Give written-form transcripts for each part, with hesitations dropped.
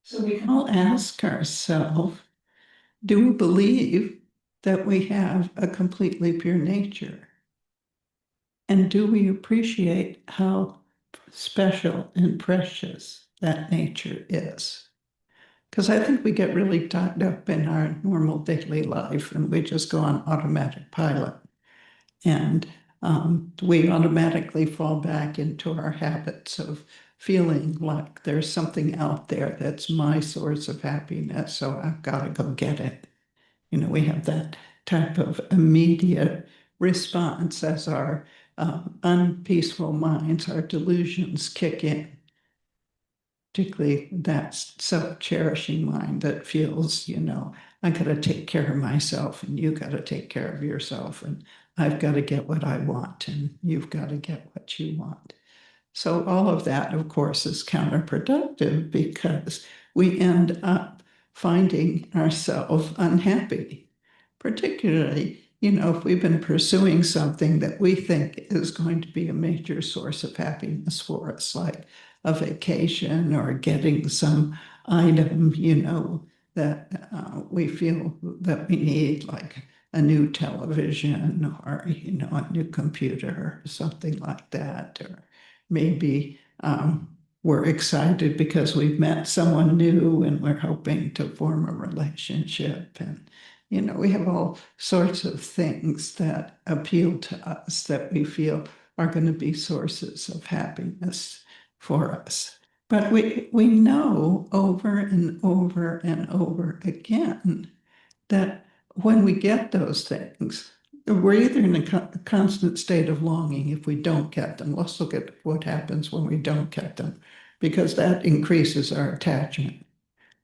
So we can all ask ourselves, do we believe that we have a completely pure nature? And do we appreciate how special and precious that nature is? Because I think we get really tied up in our normal daily life and we just go on automatic pilot. And we automatically fall back into our habits of feeling like there's something out there that's my source of happiness, so I've got to go get it. We have that type of immediate response as our unpeaceful minds, our delusions kick in, particularly that self-cherishing mind that feels, I got to take care of myself and you got to take care of yourself and I've got to get what I want and you've got to get what you want. So all of that, of course, is counterproductive because we end up finding ourselves unhappy, particularly, if we've been pursuing something that we think is going to be a major source of happiness for us, like a vacation or getting some item, that we feel that we need, like a new television or, a new computer or something like that, or maybe we're excited because we've met someone new and we're hoping to form a relationship. And, we have all sorts of things that appeal to us that we feel are going to be sources of happiness for us. But we know over and over and over again that when we get those things, we're either in a constant state of longing if we don't get them. Let's look at what happens when we don't get them, because that increases our attachment.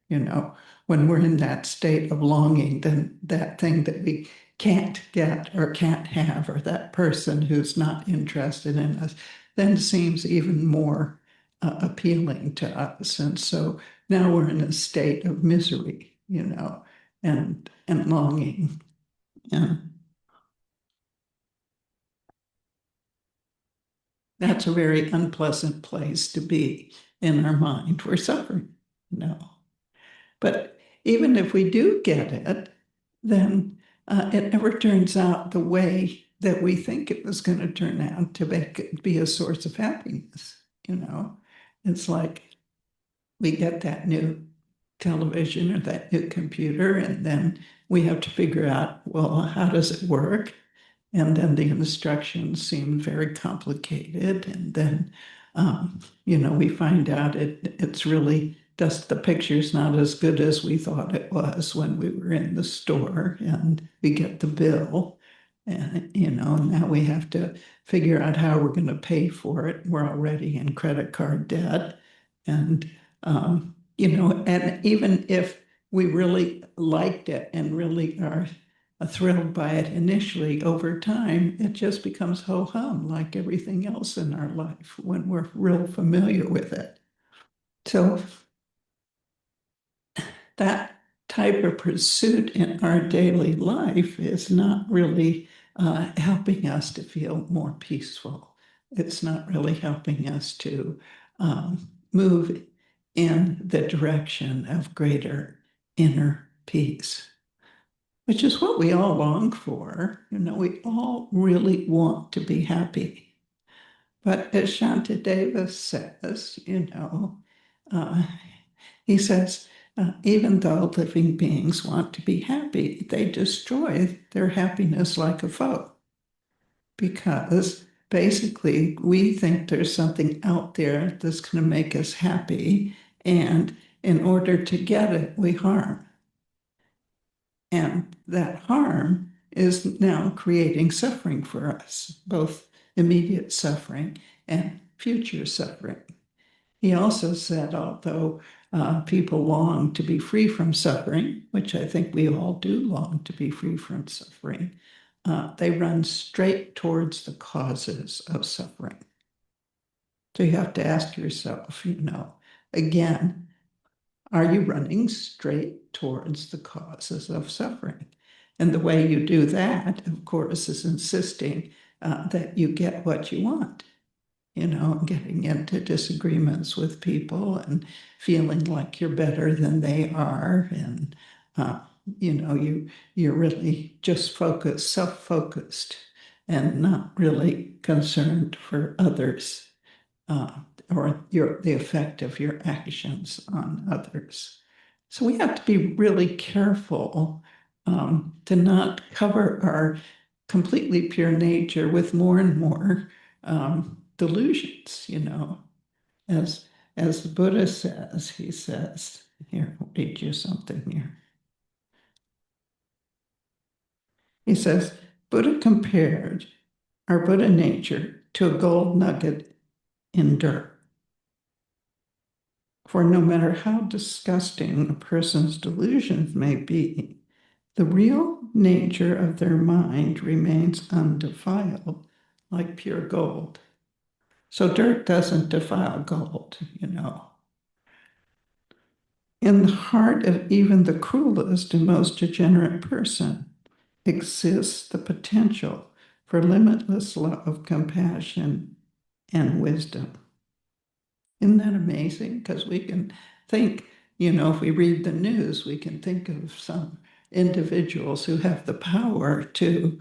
You know, when we're in that state of longing, then that thing that we can't get or can't have, or that person who's not interested in us, then seems even more appealing to us. And so now we're in a state of misery, and longing. And that's a very unpleasant place to be in our mind. We're suffering, no. But even if we do get it, then it never turns out the way that we think it was going to turn out to make it be a source of happiness. You know, it's like we get that new television or that new computer, and then we have to figure out, well, how does it work? And then the instructions seem very complicated. And then, we find out it's really just the picture's not as good as we thought it was when we were in the store, and we get the bill. And, now we have to figure out how we're going to pay for it. We're already in credit card debt. And, and even if we really liked it and really are thrilled by it initially, over time, it just becomes ho hum like everything else in our life when we're real familiar with it. So that type of pursuit in our daily life is not really helping us to feel more peaceful. It's not really helping us to move in the direction of greater inner peace, which is what we all long for. We all really want to be happy. But as Shantideva says, uh, he says, even though living beings want to be happy, they destroy their happiness like a foe. Because basically, we think there's something out there that's going to make us happy. And in order to get it, we harm. And that harm is now creating suffering for us, both immediate suffering and future suffering. He also said, although people long to be free from suffering, which I think we all do long to be free from suffering, they run straight towards the causes of suffering. So you have to ask yourself, again, are you running straight towards the causes of suffering? And the way you do that, of course, is insisting that you get what you want. getting into disagreements with people and feeling like you're better than they are. And, uh, you're really just focused, self-focused, and not really concerned for others, uh, or the effect of your actions on others. So we have to be really careful to not cover our completely pure nature with more and more delusions, as as the Buddha says. He says, here, I'll read you something here. He says, Buddha compared our Buddha nature to a gold nugget in dirt. For no matter how disgusting a person's delusions may be, the real nature of their mind remains undefiled, like pure gold. So dirt doesn't defile gold. In the heart of even the cruelest and most degenerate person exists the potential for limitless love, compassion, and wisdom. Isn't that amazing? Because we can think, if we read the news, we can think of some individuals who have the power to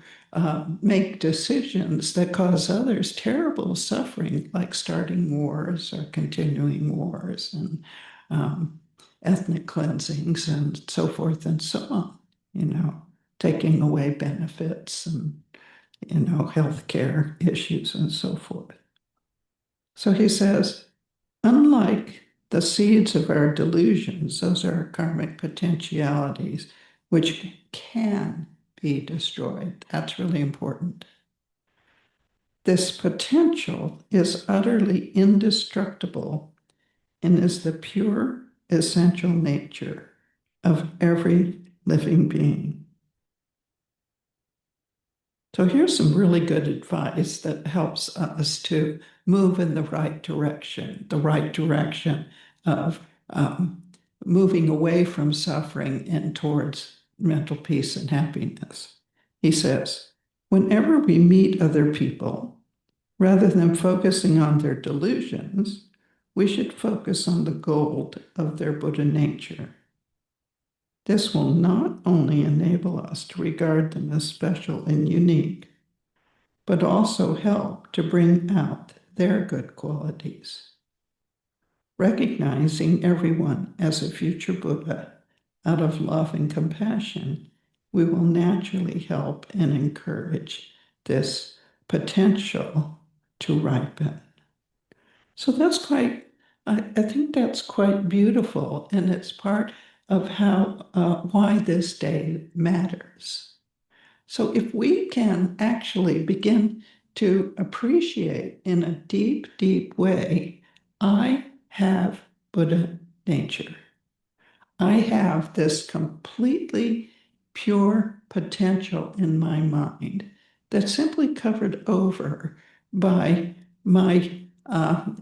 make decisions that cause others terrible suffering, like starting wars or continuing wars and ethnic cleansings and so forth and so on, taking away benefits and, health care issues and so forth. So he says, unlike the seeds of our delusions, those are our karmic potentialities, which can be destroyed. That's really important. This potential is utterly indestructible and is the pure, essential nature of every living being. So here's some really good advice that helps us to move in the right direction of moving away from suffering and towards mental peace and happiness. He says, whenever we meet other people, rather than focusing on their delusions, we should focus on the gold of their Buddha nature. This will not only enable us to regard them as special and unique, but also help to bring out their good qualities. Recognizing everyone as a future Buddha out of love and compassion, we will naturally help and encourage this potential to ripen. So that's I think that's quite beautiful, and it's part of why this day matters. So if we can actually begin to appreciate in a deep, deep way, I have Buddha nature. I have this completely pure potential in my mind that's simply covered over by my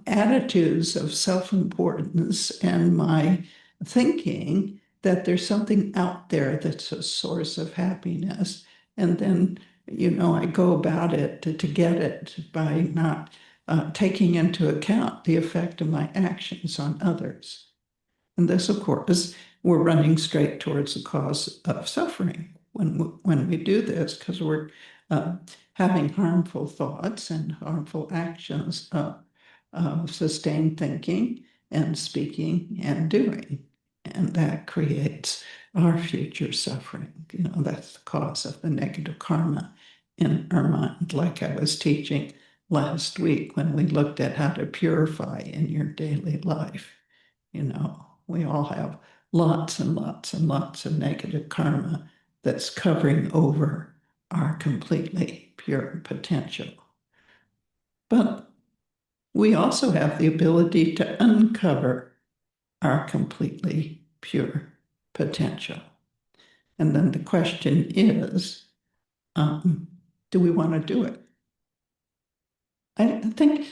attitudes of self-importance and my thinking that there's something out there that's a source of happiness. And then, I go about it to get it by not taking into account the effect of my actions on others. And this, of course, we're running straight towards the cause of suffering when we do this, because we're having harmful thoughts and harmful actions of sustained thinking and speaking and doing. And that creates our future suffering. That's the cause of the negative karma in our mind, like I was teaching last week when we looked at how to purify in your daily life. We all have lots and lots and lots of negative karma that's covering over our completely pure potential. But we also have the ability to uncover our completely pure potential. And then the question is, do we want to do it? I think,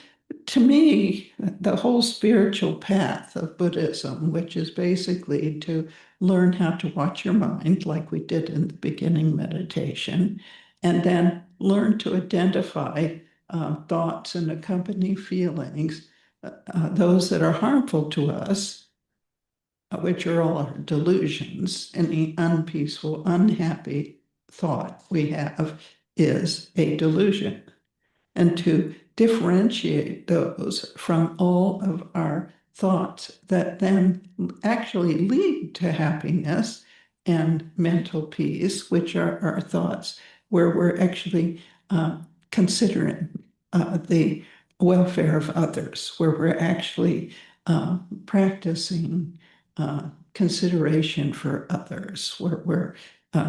to me, the whole spiritual path of Buddhism, which is basically to learn how to watch your mind, like we did in the beginning meditation, and then learn to identify thoughts and accompany feelings, those that are harmful to us, which are all our delusions. Any unpeaceful, unhappy thought we have is a delusion. And to differentiate those from all of our thoughts that then actually lead to happiness and mental peace, which are our thoughts where we're actually considering the welfare of others, where we're actually practicing consideration for others, where we're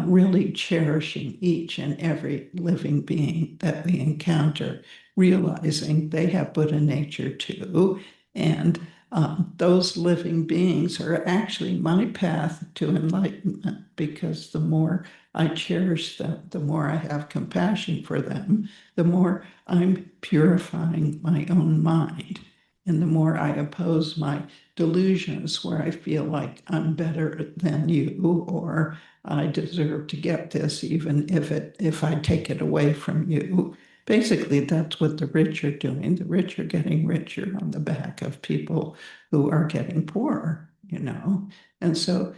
really cherishing each and every living being that we encounter, realizing they have Buddha nature too. And those living beings are actually my path to enlightenment, because the more I cherish them, the more I have compassion for them, the more I'm purifying my own mind. And the more I oppose my delusions where I feel like I'm better than you, or I deserve to get this even if I take it away from you. Basically, that's what the rich are doing. The rich are getting richer on the back of people who are getting poorer, you know. And so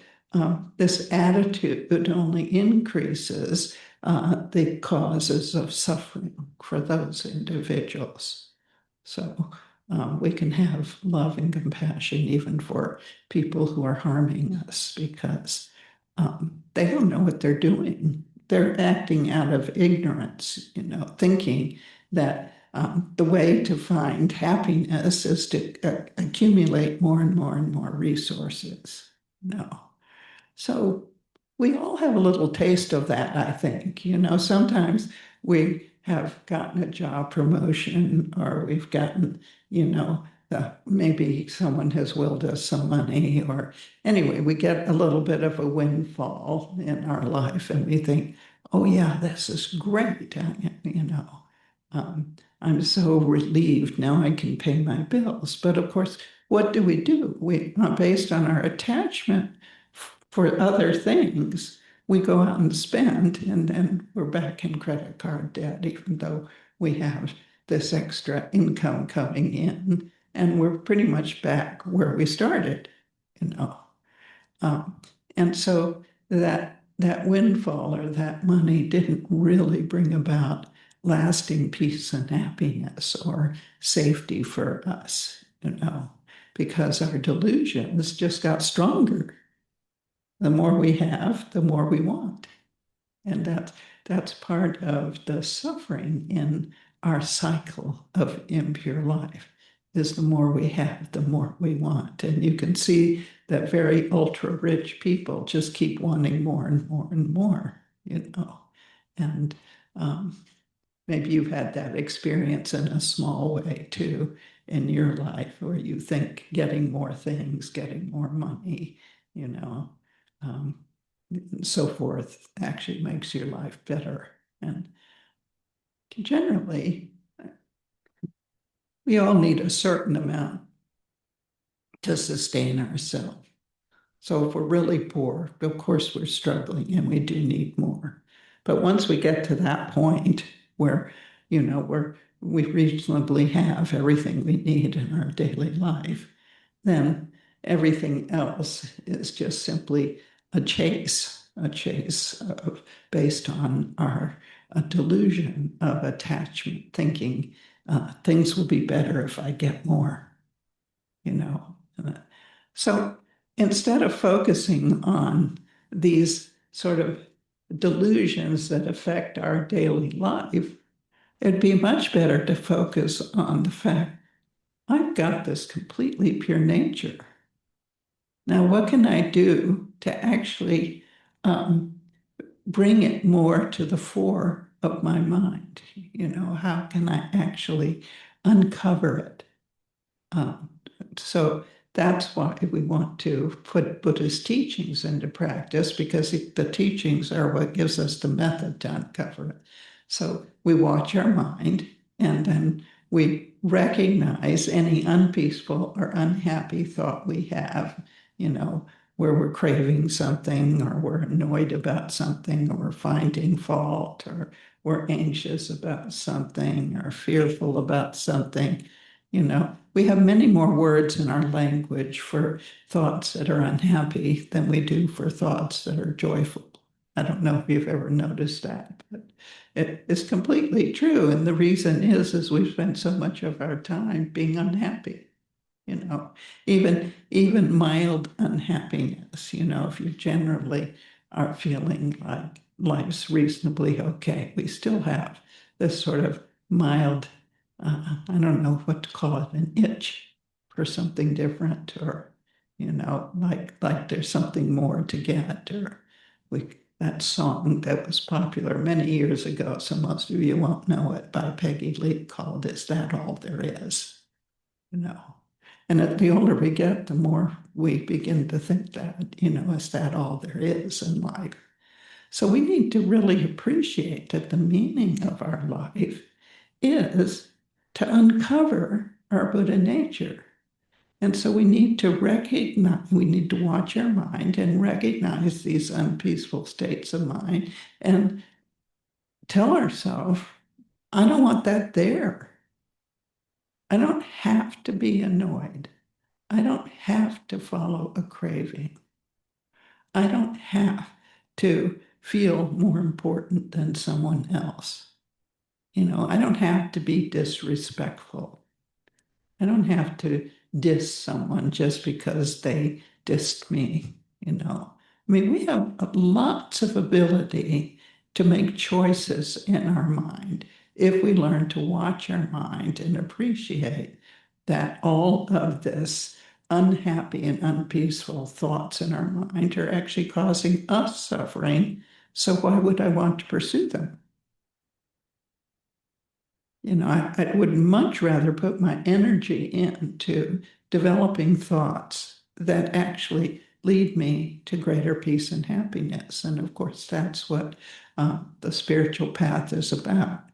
this attitude only increases the causes of suffering for those individuals. So we can have love and compassion even for people who are harming us, because they don't know what they're doing. They're acting out of ignorance, you know, thinking that the way to find happiness is to accumulate more and more and more resources. No. So we all have a little taste of that, I think. You know, sometimes we have gotten a job promotion, or we've gotten, you know, maybe someone has willed us some money, or anyway, we get a little bit of a windfall in our life and we think, oh yeah, this is great. You know, I'm so relieved now I can pay my bills. But of course, what do? We, based on our attachment for other things, we go out and spend, and then we're back in credit card debt, even though we have this extra income coming in, and we're pretty much back where we started, you know. Um, and so that windfall or that money didn't really bring about lasting peace and happiness or safety for us, you know, because our delusions just got stronger. The more we have, the more we want. And that's part of the suffering in our cycle of impure life, is the more we have, the more we want. And you can see that very ultra rich people just keep wanting more and more and more, you know. And maybe you've had that experience in a small way too in your life, where you think getting more things, getting more money, you know, um, and so forth actually makes your life better. And generally, we all need a certain amount to sustain ourselves. So if we're really poor, of course we're struggling and we do need more. But once we get to that point where, you know, we reasonably have everything we need in our daily life, then everything else is just simply a chase of, based on our delusion of attachment, thinking things will be better if I get more, you know. So instead of focusing on these sort of delusions that affect our daily life, it'd be much better to focus on the fact I've got this completely pure nature. Now, what can I do to actually bring it more to the fore of my mind? You know, how can I actually uncover it? Um, so that's why we want to put Buddha's teachings into practice, because the teachings are what gives us the method to uncover it. So we watch our mind, and then we recognize any unpeaceful or unhappy thought we have, you know, where we're craving something, or we're annoyed about something, or we're finding fault, or we're anxious about something, or fearful about something. We have many more words in our language for thoughts that are unhappy than we do for thoughts that are joyful. I don't know if you've ever noticed that, but it is completely true. And the reason is we've spent so much of our time being unhappy. you know, even mild unhappiness, if you generally are feeling like life's reasonably okay, we still have this sort of mild, I don't know what to call it, an itch for something different, or, like there's something more to get, or that song that was popular many years ago, so most of you won't know it, by Peggy Lee, called "Is That All There Is?" you know. And the older we get, the more we begin to think that, is that all there is in life? So we need to really appreciate that the meaning of our life is to uncover our Buddha nature. And so we need to watch our mind and recognize these unpeaceful states of mind and tell ourselves, I don't want that there. I don't have to be annoyed. I don't have to follow a craving. I don't have to feel more important than someone else. I don't have to be disrespectful. I don't have to diss someone just because they dissed me. We have lots of ability to make choices in our mind if we learn to watch our mind and appreciate that all of this unhappy and unpeaceful thoughts in our mind are actually causing us suffering. So why would I want to pursue them? I would much rather put my energy into developing thoughts that actually lead me to greater peace and happiness. And of course, that's what the spiritual path is about.